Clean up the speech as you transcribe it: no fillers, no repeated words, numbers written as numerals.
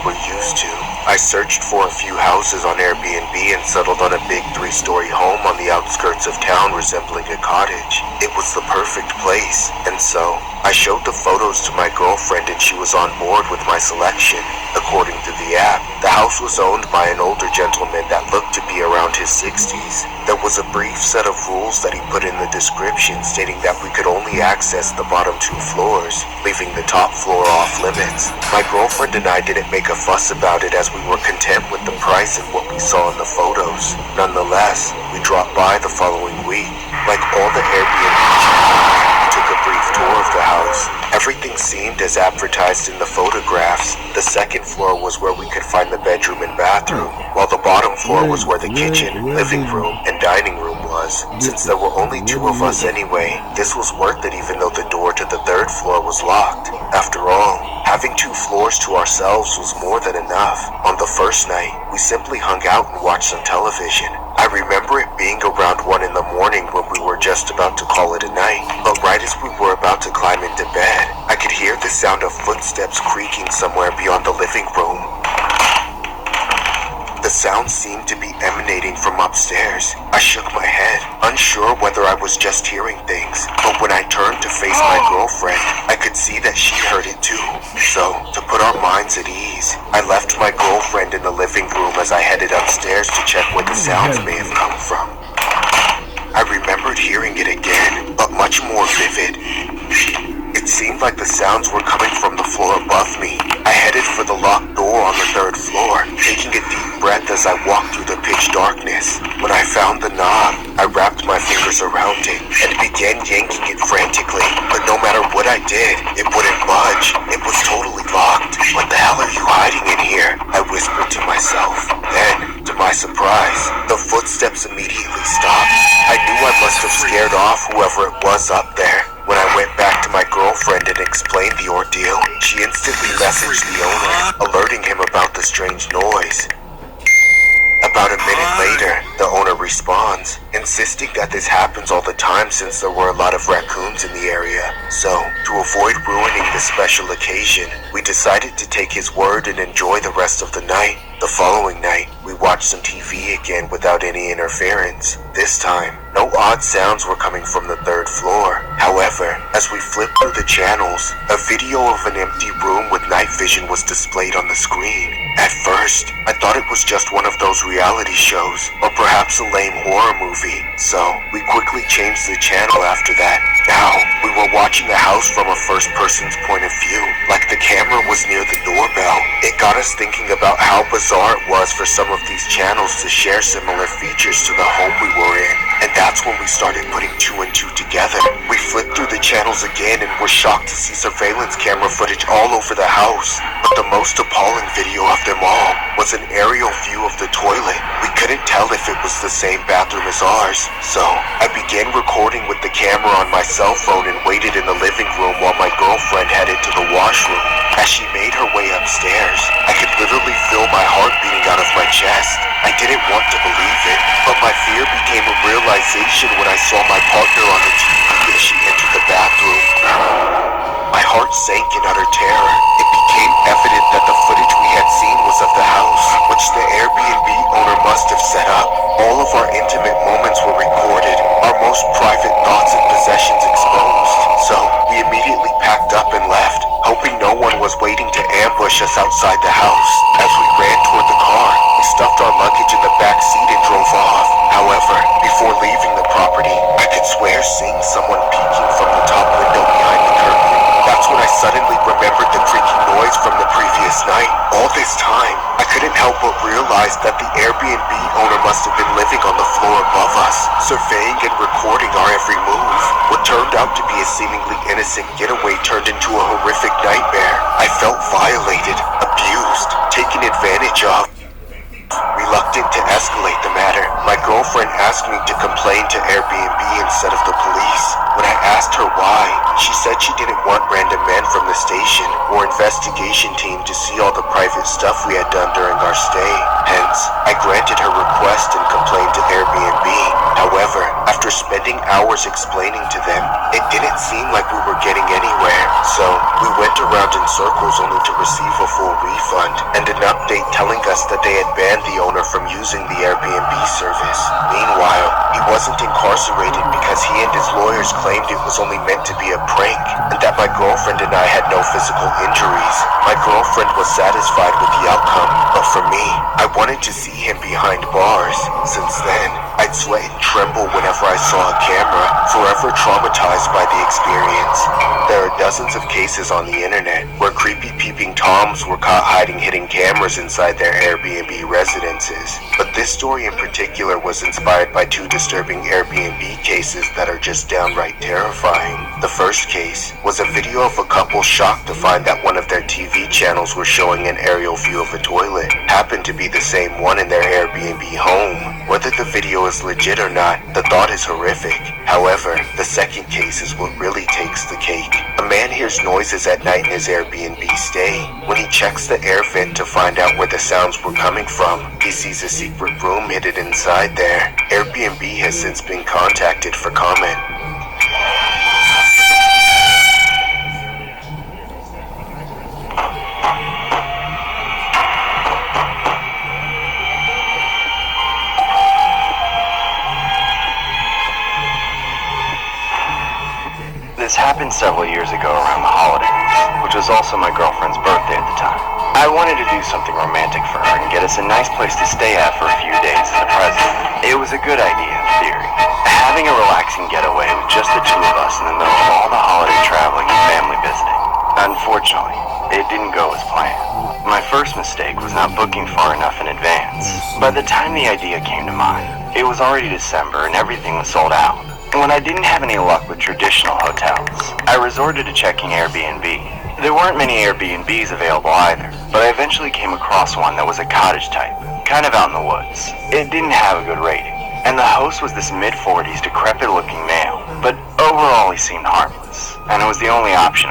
we're used to. I searched for a few houses on Airbnb and settled on a big 3-story home on the outskirts of town resembling a cottage. It was the perfect place, and so I showed the photos to my girlfriend and she was on board with my selection. According to the app, the house was owned by an older gentleman that looked to be around his 60s. There was a brief set of rules that he put in the description stating that we could only access the bottom 2 floors, leaving the top floor off limits. My girlfriend and I didn't make a fuss about it as we were content with the price and what we saw in the photos. Nonetheless, we dropped by the following week. Like all the Airbnb channels, we took a brief tour of the house. Everything seemed as advertised in the photographs. The second floor was where we could find the bedroom and bathroom, while the bottom floor was where the kitchen, living room, and dining room was. Since there were only 2 of us anyway, this was worth it even though the door to the 3rd floor was locked. After all, having 2 floors to ourselves was more than enough. On the first night, we simply hung out and watched some television. I remember it being around 1 in the morning when we were just about to call it a night, but right as we were about to climb into bed, I could hear the sound of footsteps creaking somewhere beyond the living room. The sound seemed to be emanating from upstairs. I shook my head, unsure whether I was just hearing things, but when I turned to face my girlfriend, I could see that she heard it too. So, to put our minds at ease, I left my girlfriend in the living room as I headed upstairs to check where the sounds may have come from. I remembered hearing it again, but much more vivid. It seemed like the sounds were coming from the floor above me. I headed for the locked door on the 3rd floor, taking a deep breath as I walked through the pitch darkness. When I found the knob, I wrapped my fingers around it and began yanking it frantically. But no matter what I did, it wouldn't budge. It was totally locked. "What the hell are you hiding in here?" I whispered to myself. Then, to my surprise, the footsteps immediately stopped. I knew I must have scared off whoever it was up there. When I went back to my girlfriend and explained the ordeal, she instantly messaged the owner, alerting him about the strange noise. About a minute later, the owner responds, insisting that this happens all the time since there were a lot of raccoons in the area. So, to avoid ruining this special occasion, we decided to take his word and enjoy the rest of the night. The following night, we watched some TV again without any interference. This time, no odd sounds were coming from the 3rd floor. However, as we flipped through the channels, a video of an empty room with night vision was displayed on the screen. At first, I thought it was just one of those reality shows, or perhaps a lame horror movie, so we quickly changed the channel after that. Now, we were watching the house from a first-person's point of view, like the camera was near the doorbell. It got us thinking about how bizarre it was for some of these channels to share similar features to the home we were in, and that's when we started putting 2 and 2 together. We flipped through the channels again and were shocked to see surveillance camera footage all over the house, but the most appalling video of them all was an aerial view of the toilet. We couldn't tell if it was the same bathroom as ours, so I began recording with the camera on my cell phone and waited in the living room while my girlfriend headed to the washroom. As she made her way upstairs, I could literally feel my heart beating out of my chest. I didn't want to believe it, but my fear became a realization when I saw my partner on the TV as she entered the bathroom. My heart sank in utter terror. It became evident that the footage we had seen was of the house, which the Airbnb owner must have set up. All of our intimate moments were recorded, our most private thoughts and possessions exposed. So, we immediately packed up and left, hoping no one was waiting to ambush us outside the house. As we ran toward the car, we stuffed our luggage in the back seat and drove off. However, before leaving the property, I could swear seeing someone peeking from the top window behind the curtain. That's when I suddenly remembered the creaking noise from the previous night. All this time, I couldn't help but realize that the Airbnb owner must have been living on the floor above us, surveying and recording our every move. What turned out to be a seemingly innocent getaway turned into a horrific nightmare. I felt violated, abused, taken advantage of. Reluctant to escalate the matter, my girlfriend asked me to complain to Airbnb instead of the police. When I asked her why, she said she didn't want random men from the station or investigation team to see all the private stuff we had done during our stay. Hence, I granted her request and complained to Airbnb. However, after spending hours explaining to them, it didn't seem like we were getting anywhere. So, we went around in circles only to receive a full refund and an update telling us that they had banned the owner from using the Airbnb service. Meanwhile, he wasn't incarcerated because he and his lawyers claimed it was only meant to be a prank and that my girlfriend and I had no physical injuries. My girlfriend was satisfied with the outcome, but for me, I wanted to see him behind bars. Since then, I'd sweat and tremble whenever I saw a camera, forever traumatized by the experience. There are dozens of cases on the internet where creepy peeping Toms were caught hiding hidden cameras inside their Airbnb residences. But this story in particular was inspired by two disturbing Airbnb cases that are just downright terrifying. The first case was a video of a couple shocked to find that one of their TV channels were showing an aerial view of a toilet. Happened to be the same one in their Airbnb home. Whether the video is legit or not, the thought is horrific. However, the second case is what really takes the cake. A man hears noises at night in his Airbnb stay. When he checks the air vent to find out where the sounds were coming from, he sees a secret room hidden inside there. Airbnb has since been contacted for comment. This happened several years ago around the holidays, which was also my girlfriend's birthday at the time. I wanted to do something romantic for her and get us a nice place to stay at for a few days as a present. It was a good idea in theory, having a relaxing getaway with just the two of us in the middle of all the holiday traveling and family visiting. Unfortunately, it didn't go as planned. My first mistake was not booking far enough in advance. By the time the idea came to mind, it was already December and everything was sold out. And when I didn't have any luck with traditional hotels, I resorted to checking Airbnb. There weren't many Airbnbs available either, but I eventually came across one that was a cottage type, kind of out in the woods. It didn't have a good rating, and the host was this mid-40s decrepit-looking male, but overall he seemed harmless, and it was the only option